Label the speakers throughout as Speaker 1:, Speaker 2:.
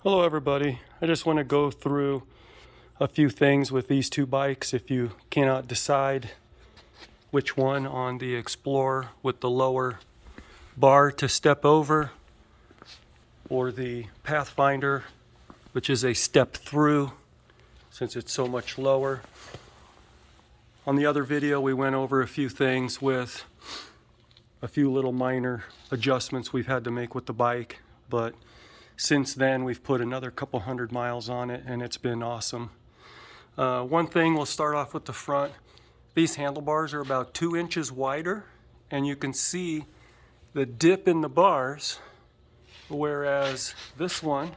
Speaker 1: Hello everybody, I just want to go through a few things with these two bikes. If you cannot decide which one on the Explorer with the lower bar to step over, or the Pathfinder which is a step through since it's so much lower. On the other video we went over a few things with a few little minor adjustments we've had to make with the bike, but since then we've put another couple 100 miles on it and it's been awesome. One thing, we'll start off with the front. These handlebars are about 2 inches wider and you can see the dip in the bars, whereas this one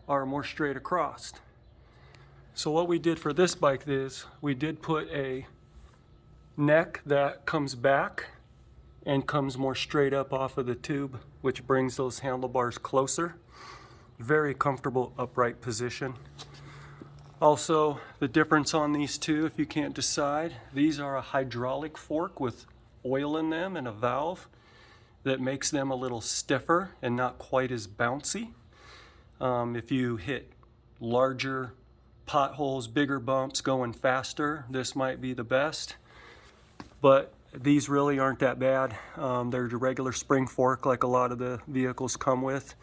Speaker 1: are more straight across. So what we did for this bike is we did put a neck that comes back and comes more straight up off of the tube, which brings those handlebars closer. Very comfortable upright position. Also, the difference on these two, if you can't decide, these are a hydraulic fork with oil in them and a valve that makes them a little stiffer and not quite as bouncy. If you hit larger potholes, bigger bumps, going faster, this might be the best. But these really aren't that bad. They're a regular spring fork like a lot of the vehicles come with.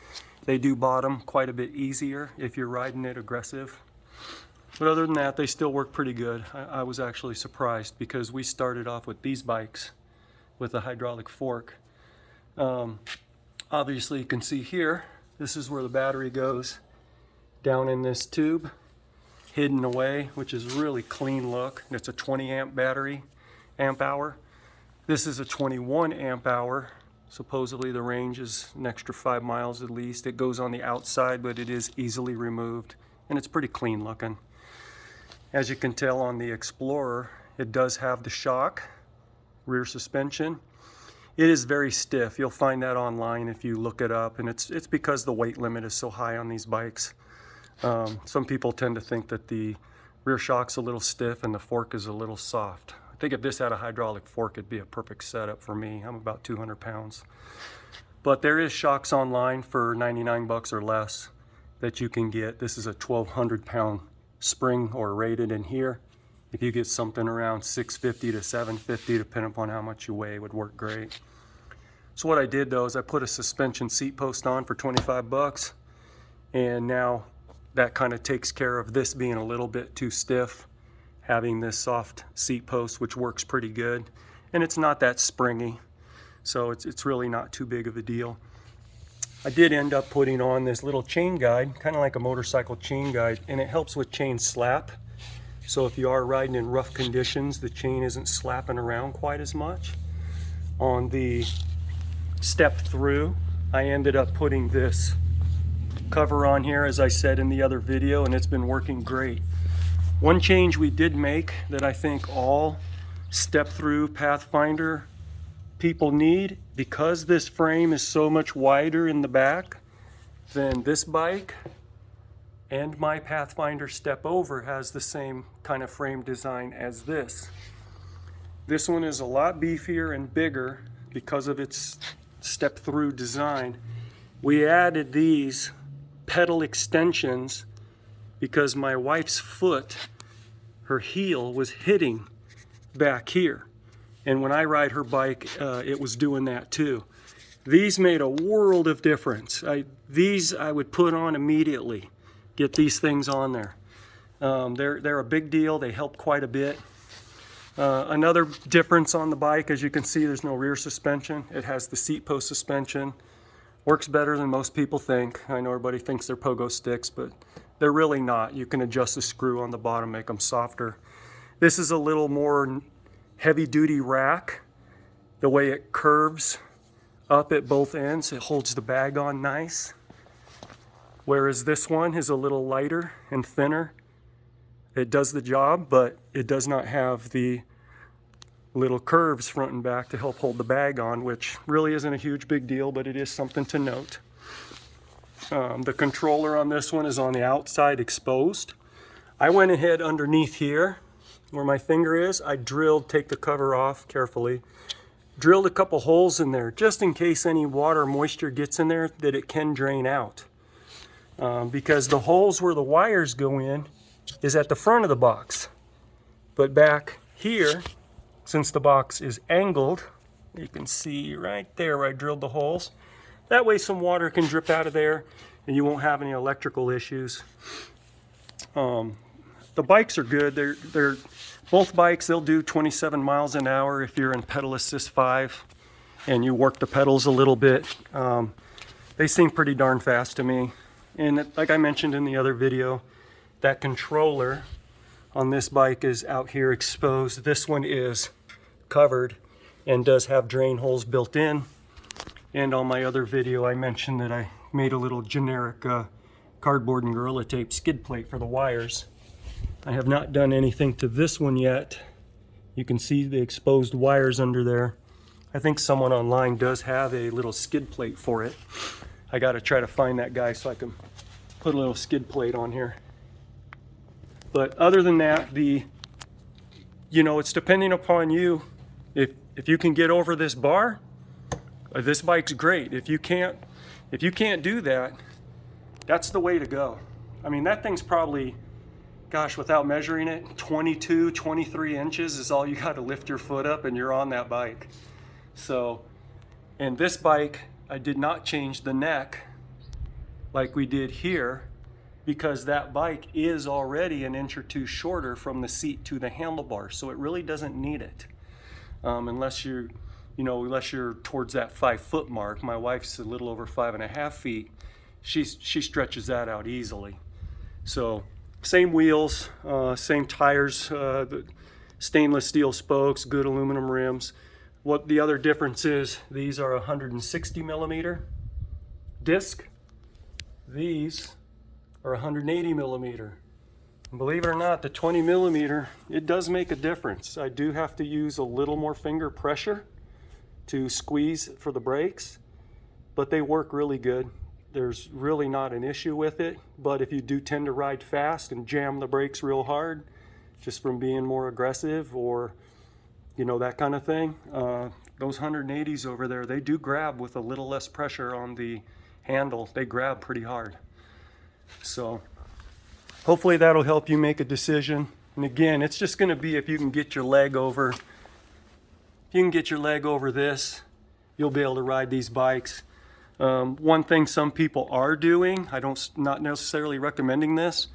Speaker 1: They do bottom quite a bit easier if you're riding it aggressive. But other than that, they still work pretty good. I was actually surprised because we started off with these bikes with a hydraulic fork. Obviously you can see here, this is where the battery goes down in this tube, hidden away, which is really clean look. It's a 20 amp battery, amp hour. This is a 21 amp hour. Supposedly the range is an extra 5 miles at least. It goes on the outside, but it is easily removed and it's pretty clean looking. As you can tell on the Explorer, it does have the shock rear suspension. It is very stiff. You'll find that online if you look it up, and it's because the weight limit is so high on these bikes. Some people tend to think that the rear shock's a little stiff and the fork is a little soft. I think if this had a hydraulic fork, it'd be a perfect setup for me. I'm about 200 pounds. But there is shocks online for 99 bucks or less that you can get. This is a 1,200 pound spring or rated in here. If you get something around 650 to 750, depending upon how much you weigh, it would work great. So what I did though is I put a suspension seat post on for 25 bucks. And now that kind of takes care of this being a little bit too stiff, having this soft seat post, which works pretty good. And it's not that springy, so it's really not too big of a deal. I did end up putting on this little chain guide, kind of like a motorcycle chain guide, and it helps with chain slap. So if you are riding in rough conditions, the chain isn't slapping around quite as much. On the step through, I ended up putting this cover on here, as I said in the other video, and it's been working great. One change we did make that I think all step through Pathfinder people need, because this frame is so much wider in the back than this bike, and my Pathfinder step over has the same kind of frame design as this. This one is a lot beefier and bigger because of its step through design. We added these pedal extensions because my wife's foot, her heel was hitting back here. And when I ride her bike, it was doing that too. These made a world of difference. These I would put on immediately. Get these things on there. They're a big deal. They help quite a bit. Another difference on the bike, as you can see, there's no rear suspension. It has the seat post suspension. Works better than most people think. I know everybody thinks they're pogo sticks, but they're really not. You can adjust the screw on the bottom, make them softer. This is a little more heavy-duty rack. The way it curves up at both ends, it holds the bag on nice. Whereas this one is a little lighter and thinner. It does the job, but it does not have the little curves front and back to help hold the bag on, which really isn't a huge big deal, but it is something to note. The controller on this one is on the outside exposed. I went ahead underneath here where my finger is. I drilled, take the cover off carefully, drilled a couple holes in there just in case any water or moisture gets in there that it can drain out. because the holes where the wires go in is at the front of the box. But back here, since the box is angled, you can see right there where I drilled the holes. That way some water can drip out of there and you won't have any electrical issues. The bikes are good. They're both bikes, they'll do 27 miles an hour if you're in pedal assist 5 and you work the pedals a little bit. They seem pretty darn fast to me. And like I mentioned in the other video, that controller on this bike is out here exposed. This one is covered and does have drain holes built in. And on my other video I mentioned that I made a little generic cardboard and Gorilla Tape skid plate for the wires. I have not done anything to this one yet. You can see the exposed wires under there. I think someone online does have a little skid plate for it. I got to try to find that guy so I can put a little skid plate on here. But other than that, it's depending upon you. If you can get over this bar, this bike's great. If you can't do that, that's the way to go. I mean, that thing's probably, gosh, without measuring it, 22, 23 inches is all you got to lift your foot up and you're on that bike. So, and this bike, I did not change the neck like we did here because that bike is already an inch or two shorter from the seat to the handlebar. So it really doesn't need it. Unless you're towards that 5 foot mark. My wife's a little over 5.5 feet. She stretches that out easily. So same wheels, same tires, the stainless steel spokes, good aluminum rims. What the other difference is, these are 160 millimeter disc. These are 180 millimeter. And believe it or not, the 20 millimeter, it does make a difference. I do have to use a little more finger pressure to squeeze for the brakes, but they work really good. There's really not an issue with it, but if you do tend to ride fast and jam the brakes real hard, just from being more aggressive or, that kind of thing, those 180s over there, they do grab with a little less pressure on the handle. They grab pretty hard. So hopefully that'll help you make a decision. And again, it's just going to be if you can get your leg over. If you can get your leg over this, you'll be able to ride these bikes. One thing some people are doing, not necessarily recommending this,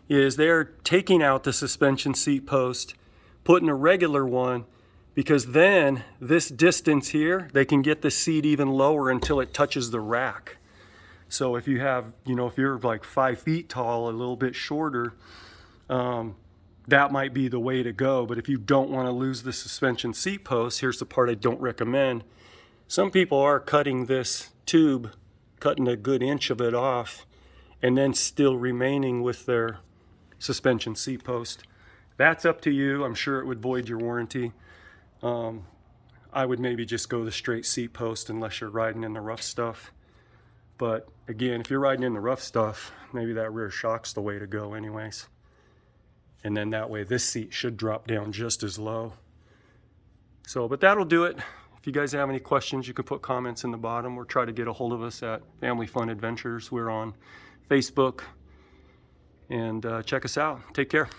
Speaker 1: is they're taking out the suspension seat post, putting a regular one, because then this distance here, they can get the seat even lower until it touches the rack. So if you have, if you're like 5 feet tall, a little bit shorter, that might be the way to go. But if you don't want to lose the suspension seat post, here's the part I don't recommend. Some people are cutting this tube, cutting a good inch of it off, and then still remaining with their suspension seat post. That's up to you. I'm sure it would void your warranty. I would maybe just go the straight seat post unless you're riding in the rough stuff. But again, if you're riding in the rough stuff, maybe that rear shock's the way to go anyways. And then that way this seat should drop down just as low. So, but that'll do it. If you guys have any questions, you can put comments in the bottom or try to get a hold of us at Family Fun Adventures. We're on Facebook. And check us out. Take care.